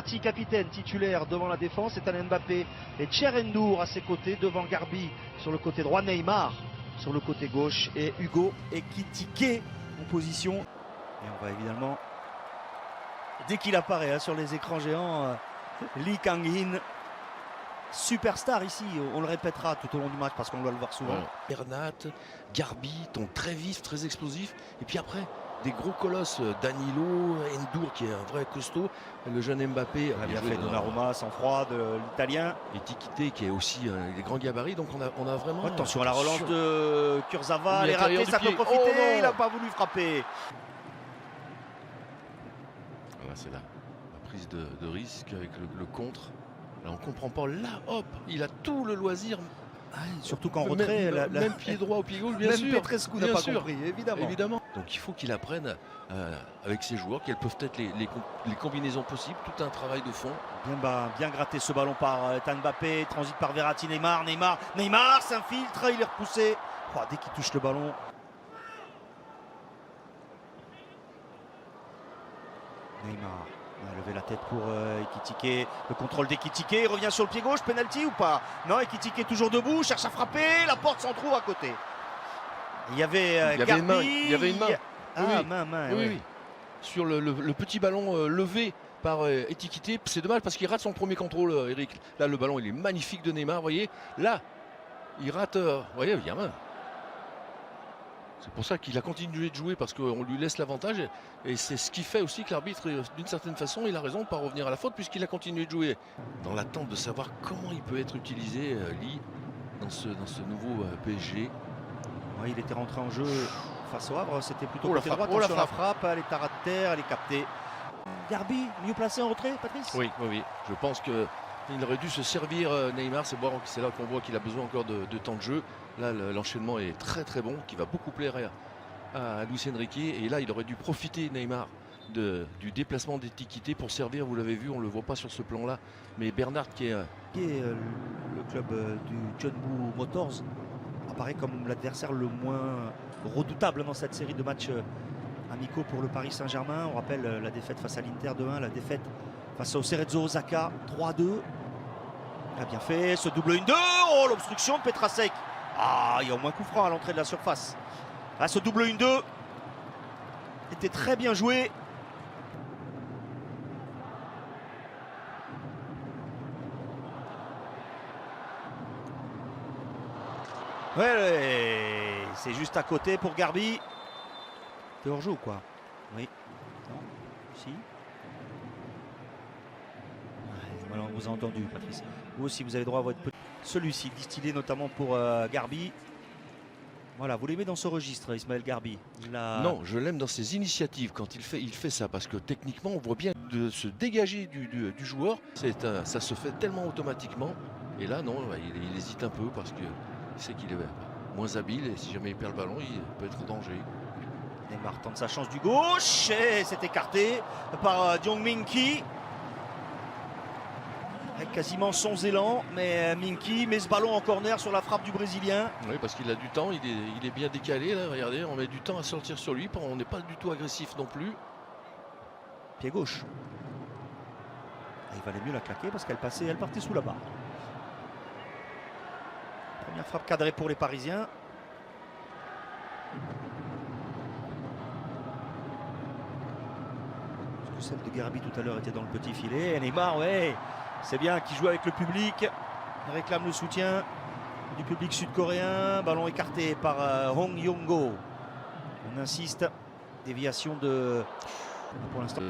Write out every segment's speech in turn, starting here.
Verratti, capitaine titulaire devant la défense, c'est Kylian Mbappé et Tcherendour à ses côtés, devant Garbi sur le côté droit, Neymar sur le côté gauche et Hugo Ekitike en position. Et on va évidemment, dès qu'il apparaît sur les écrans géants, Lee Kang-in, superstar ici, on le répétera tout au long du match parce qu'on doit le voir souvent. Ouais. Bernat, Garbi, ton très vif, très explosif, et puis après des gros colosses, Danilo, Endur qui est un vrai costaud, le jeune Mbappé, On a bien fait Donnarumma, sang froid de l'Italien, et Tikité qui est aussi des grands gabarits, donc on a vraiment... Attention à la relance de Kurzawa, elle est ratée, ça peut profiter, oh, il n'a pas voulu frapper. Voilà, c'est la prise de risque avec le contre. Là, on comprend pas, là hop, il a tout le loisir. Surtout qu'en retrait, même pied droit au pied gauche, bien même sûr. Petrescu n'a pas compris, évidemment. Donc il faut qu'il apprenne avec ses joueurs quelles peuvent être les combinaisons possibles, tout un travail de fond. Bien gratté ce ballon par Mbappé, transite par Verratti, Neymar s'infiltre, il est repoussé. Oh, dès qu'il touche le ballon. Neymar a levé la tête pour Ekitike, le contrôle d'Ekitike, il revient sur le pied gauche, penalty ou pas? Non, Ekitike toujours debout, cherche à frapper, la porte s'en trouve à côté. Il y avait Garbi, il y avait une main. Ah, oui. Oui. Sur le petit ballon levé par Ekitike, c'est dommage parce qu'il rate son premier contrôle, Eric. Là, le ballon, il est magnifique de Neymar, vous voyez. Là, il rate, vous voyez, il y a main. C'est pour ça qu'il a continué de jouer parce qu'on lui laisse l'avantage et c'est ce qui fait aussi que l'arbitre, d'une certaine façon, il a raison de ne pas revenir à la faute puisqu'il a continué de jouer. Dans l'attente de savoir comment il peut être utilisé, Lee, dans ce nouveau PSG. Oui, il était rentré en jeu face au Havre, c'était plutôt la côté droit. Attention à la frappe, elle est à ras de terre, elle est captée. Garbi, mieux placé en retrait, Patrice? Oui. Je pense qu'il aurait dû se servir Neymar, c'est là qu'on voit qu'il a besoin encore de temps de jeu. Là, l'enchaînement est très très bon, qui va beaucoup plaire à Luis Enrique. Et là, il aurait dû profiter, Neymar, du déplacement d'Ekitike pour servir. Vous l'avez vu, on ne le voit pas sur ce plan-là. Mais Bernard, qui est le club du Jeonbuk Motors, apparaît comme l'adversaire le moins redoutable dans cette série de matchs amicaux pour le Paris Saint-Germain. On rappelle la défaite face à l'Inter 2-1, la défaite face au Cerezo Osaka 3-2. Il a bien fait ce double 1-2. Oh, l'obstruction de Petrasek. Ah, il y a au moins coup franc à l'entrée de la surface. Ah, ce double 1-2 était très bien joué. Ouais, c'est juste à côté pour Garbi. T'es hors jeu ou quoi? Oui. Non. Si. Voilà, on vous a entendu, Patrice. Vous aussi, vous avez droit à votre petit. Celui-ci, distillé notamment pour Garbi. Voilà, vous l'aimez dans ce registre, Ismaël Garbi? Non, je l'aime dans ses initiatives quand il fait ça, parce que techniquement, on voit bien de se dégager du joueur. Ça se fait tellement automatiquement. Et là, non, il hésite un peu parce qu'il sait qu'il est moins habile et si jamais il perd le ballon, il peut être en danger. Neymar tente sa chance du gauche et c'est écarté par Jong Min-ki. Avec quasiment sans élan, mais Min-ki met ce ballon en corner sur la frappe du Brésilien. Oui, parce qu'il a du temps, il est bien décalé là, regardez, on met du temps à sortir sur lui, on n'est pas du tout agressif non plus. Pied gauche. Il valait mieux la claquer parce qu'elle partait sous la barre. Première frappe cadrée pour les Parisiens. Parce que celle de Garbi tout à l'heure était dans le petit filet. Et Neymar, ouais, c'est bien qu'il joue avec le public. Il réclame le soutien du public sud-coréen. Ballon écarté par Hong Yong-go. On insiste. Déviation de... Pour l'instant,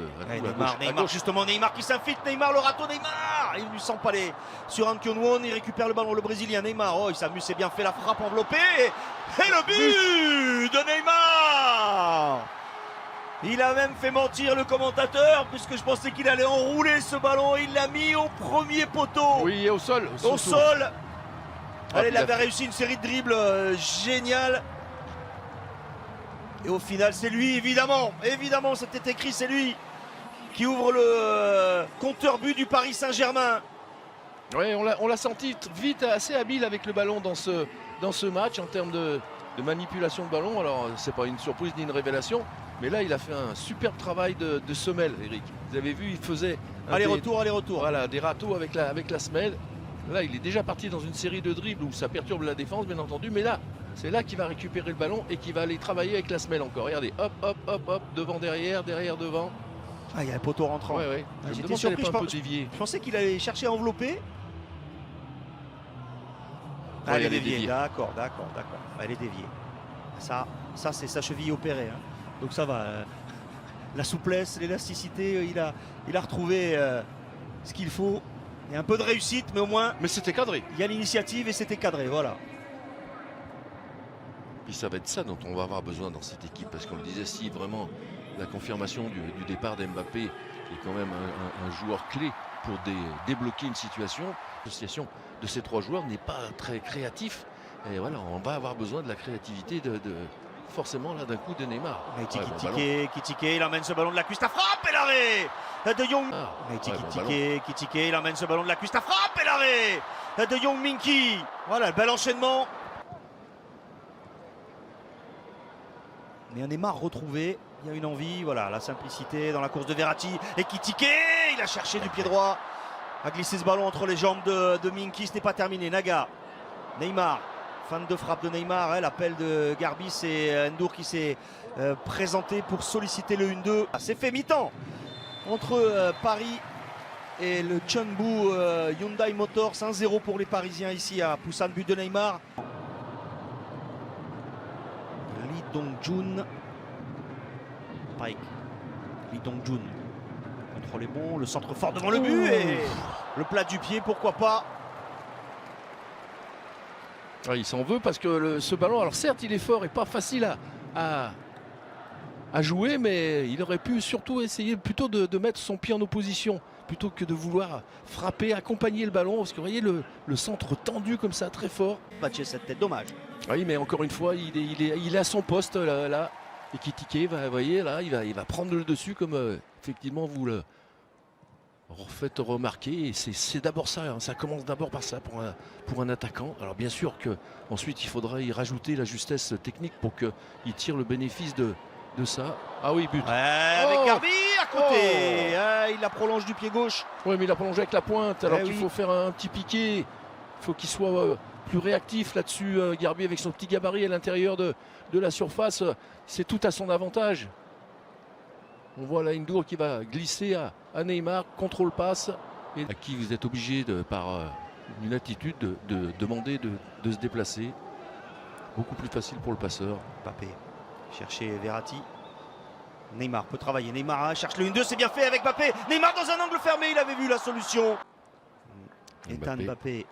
Neymar, justement Neymar qui s'infiltre, Neymar le râteau, Neymar, il ne lui sent pas les sur Han Kyung-won, il récupère le ballon, le Brésilien Neymar, oh il s'amuse, c'est bien fait, la frappe enveloppée et le but de Neymar. Il a même fait mentir le commentateur puisque je pensais qu'il allait enrouler ce ballon, il l'a mis au premier poteau. Oui, au sol. Au sol. Allez, il avait réussi une série de dribbles géniale. Et au final, c'est lui, évidemment, c'était écrit, c'est lui qui ouvre le compteur but du Paris Saint-Germain. Oui, on l'a senti vite, assez habile avec le ballon dans ce match en termes de manipulation de ballon. Alors, c'est pas une surprise ni une révélation, mais là, il a fait un superbe travail de semelle, Eric. Vous avez vu, il faisait Aller-retour, aller-retour. Voilà, des râteaux avec la semelle. Là, il est déjà parti dans une série de dribbles où ça perturbe la défense, bien entendu. Mais là, c'est là qu'il va récupérer le ballon et qu'il va aller travailler avec la semelle encore. Regardez, hop, hop, hop, hop, devant, derrière, derrière, devant. Ah, il y a un poteau rentrant. Ouais, ouais. Ah, Je me j'étais demande si elle est surpris, pas un je peu déviée. Je pensais qu'il allait chercher à envelopper. Ah, Ouais, elle est elle est déviée. déviée. D'accord, d'accord, d'accord. Elle est déviée. Ça c'est sa cheville opérée. Hein. Donc ça va. La souplesse, l'élasticité, il a retrouvé ce qu'il faut. Il y a un peu de réussite, mais au moins, Mais c'était cadré. il y a l'initiative et c'était cadré. Voilà. Puis ça va être ça dont on va avoir besoin dans cette équipe. Parce qu'on le disait, si vraiment la confirmation du départ d'Mbappé est quand même un joueur clé pour débloquer une situation, l'association de ces trois joueurs n'est pas très créatif. Et voilà, on va avoir besoin de la créativité forcément là d'un coup de Neymar. Kitike, il emmène ce ballon de la cuisse, la frappe et l'arrêt de Young. Kitike, il emmène ce ballon de la cuisse, la frappe et l'arrêt de Young Minky. Voilà, le bel enchaînement. Mais un Neymar retrouvé, il y a une envie, voilà, la simplicité dans la course de Verratti. Et Kitike, il a cherché du pied droit, a glissé ce ballon entre les jambes de Minky, ce n'est pas terminé. Naga, Neymar. Fin de frappe de Neymar, l'appel de Garbis et Ndour qui s'est présenté pour solliciter le 1-2. C'est fait mi-temps entre Paris et le Chunbu Hyundai Motors. 1-0 pour les Parisiens ici à Busan, but de Neymar. Lee Dong-jun. Pike. Lee Dong-jun. Contrôle est bon, le centre fort devant le but et le plat du pied, pourquoi pas. Ah, il s'en veut parce que ce ballon, alors certes il est fort et pas facile à jouer, mais il aurait pu surtout essayer plutôt de mettre son pied en opposition plutôt que de vouloir frapper, accompagner le ballon, parce que vous voyez le centre tendu comme ça, très fort. Matcher cette tête, dommage. Oui, mais encore une fois, il est à son poste là et Kitike, vous voyez là, il va prendre le dessus comme effectivement vous le faites remarquer, et c'est d'abord ça, hein, ça commence d'abord par ça pour un attaquant. Alors bien sûr qu'ensuite il faudra y rajouter la justesse technique pour qu'il tire le bénéfice de ça. Ah oui, but. Ouais, avec Garbi à côté. Il la prolonge du pied gauche. Oui, mais il a prolongé avec la pointe, alors qu'il oui. faut faire un petit piqué. Il faut qu'il soit plus réactif là-dessus, Garbi, avec son petit gabarit à l'intérieur de la surface. C'est tout à son avantage. On voit là Ndour qui va glisser à Neymar, contrôle passe, et à qui vous êtes obligé par une attitude de demander de se déplacer. Beaucoup plus facile pour le passeur. Mbappé chercher Verratti. Neymar peut travailler. Neymar cherche le 1-2, c'est bien fait avec Mbappé. Neymar dans un angle fermé, il avait vu la solution. Ethan Mbappé.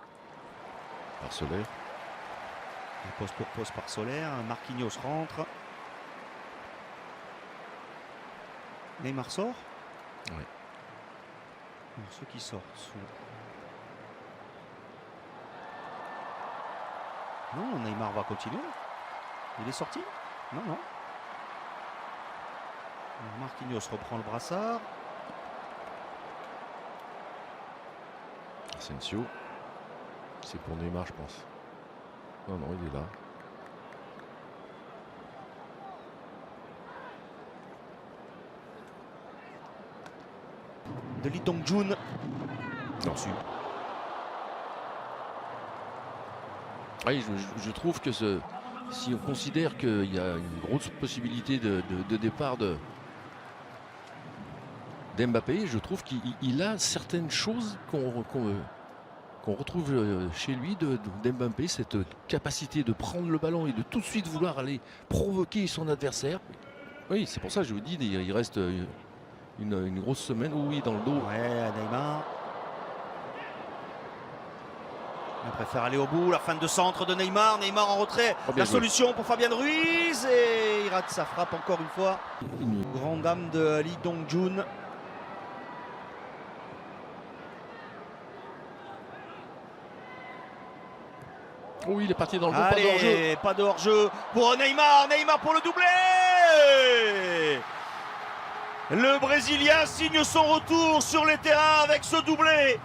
Par Soler. Poste pour poste par Solaire. Marquinhos rentre. Neymar sort. Oui. Ceux qui sortent sont... Non, Neymar va continuer. Il est sorti? Non, non. Marquinhos reprend le brassard. Asensio. C'est pour Neymar, je pense. Non, non, il est là. De Lee Dong-jun. Non. Oui, je trouve que si on considère qu'il y a une grosse possibilité de départ d'Mbappé, je trouve qu'il a certaines choses qu'on retrouve chez lui d'Mbappé, cette capacité de prendre le ballon et de tout de suite vouloir aller provoquer son adversaire. Oui, c'est pour ça que je vous dis, il reste une grosse semaine, oui, dans le dos. Ouais, Neymar. Il préfère aller au bout, la fin de centre de Neymar. Neymar en retrait, la solution pour Fabian Ruiz. Et il rate sa frappe encore une fois. Une grande dame de Lee Dong-jun. Oui, il est parti dans le dos, allez, pas de hors-jeu. Pas de hors-jeu pour Neymar. Neymar pour le doublé. Le Brésilien signe son retour sur les terrains avec ce doublé.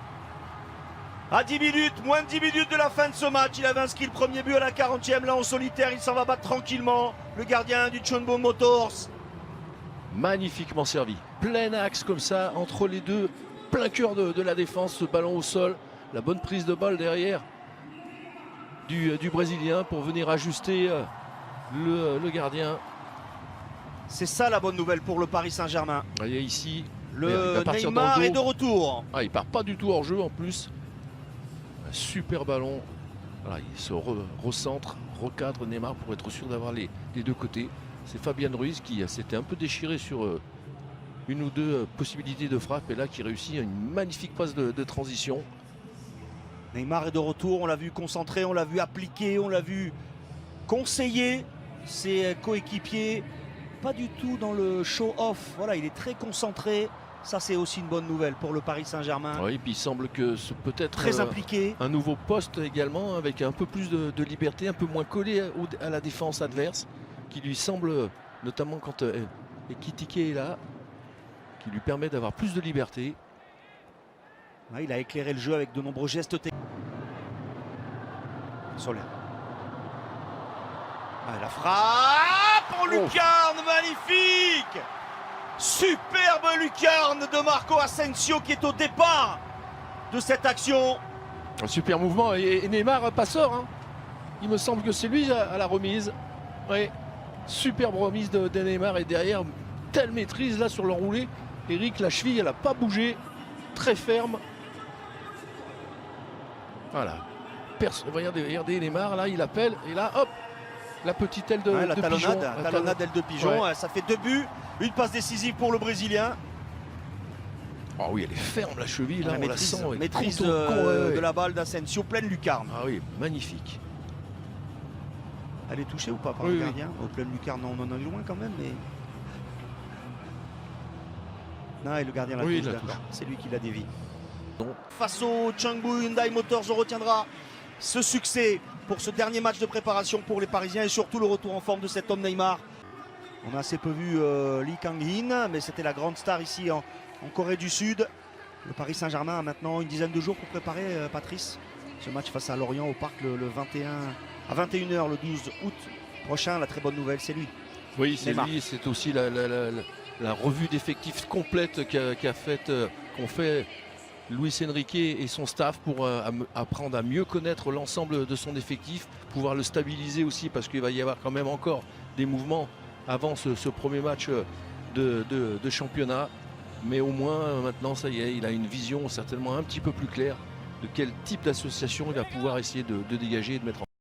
À 10 minutes, moins de 10 minutes de la fin de ce match, il avait inscrit le premier but à la 40e. Là en solitaire, il s'en va battre tranquillement. Le gardien du Chunbu Motors. Magnifiquement servi. Plein axe comme ça, entre les deux. plein cœur de la défense, ce ballon au sol. La bonne prise de balle derrière du Brésilien pour venir ajuster le gardien. C'est ça la bonne nouvelle pour le Paris Saint-Germain. Vous voyez ici, Le Neymar est de retour. Ah, il part pas du tout hors jeu en plus. Un super ballon. Voilà, il se recentre, recadre Neymar pour être sûr d'avoir les deux côtés. C'est Fabian Ruiz qui s'était un peu déchiré sur une ou deux possibilités de frappe et là qui réussit une magnifique passe de transition. Neymar est de retour, on l'a vu concentré, on l'a vu appliquer, on l'a vu conseiller ses coéquipiers. Pas du tout dans le show-off. Voilà, il est très concentré. Ça, c'est aussi une bonne nouvelle pour le Paris Saint-Germain. Oui, puis il semble que ce peut être très impliqué. Un nouveau poste également, avec un peu plus de liberté, un peu moins collé à la défense adverse, qui lui semble, notamment quand Ekitike est là, qui lui permet d'avoir plus de liberté. Ouais, il a éclairé le jeu avec de nombreux gestes techniques. Solaire. Ah, la frappe en lucarne, magnifique! Superbe lucarne de Marco Asensio qui est au départ de cette action. Un super mouvement et Neymar passeur. Hein. Il me semble que c'est lui à la remise. Oui. Superbe remise de Neymar et derrière, telle maîtrise là sur l'enroulé. Eric, la cheville, elle n'a pas bougé. Très ferme. Voilà. Regardez Neymar, là, il appelle. Et là, hop, la petite aile de pigeon. La talonnade d'aile de pigeon. Ouais. Ça fait 2 buts. Une passe décisive pour le Brésilien. Oh oui, elle est ferme la cheville, là, on la sent. Maîtrise de la balle d'Asensio, pleine lucarne. Ah oui, magnifique. Elle est touchée ou pas par le gardien? Au pleine lucarne, on en est loin quand même, mais... Non, et le gardien la touche, d'accord. C'est lui qui la dévie. Face au Changbu Hyundai Motors, on retiendra ce succès pour ce dernier match de préparation pour les Parisiens et surtout le retour en forme de cet homme Neymar. On a assez peu vu Lee Kang-in, mais c'était la grande star ici en Corée du Sud. Le Paris Saint-Germain a maintenant une dizaine de jours pour préparer, Patrice, ce match face à Lorient au Parc le 21 à 21h le 12 août prochain. La très bonne nouvelle, c'est lui. Oui, c'est lui. C'est aussi la revue d'effectifs complète qu'ont fait Luis Enrique et son staff pour apprendre à mieux connaître l'ensemble de son effectif, pouvoir le stabiliser aussi parce qu'il va y avoir quand même encore des mouvements avant ce premier match de championnat. Mais au moins maintenant, ça y est, il a une vision certainement un petit peu plus claire de quel type d'association il va pouvoir essayer de dégager et de mettre en place.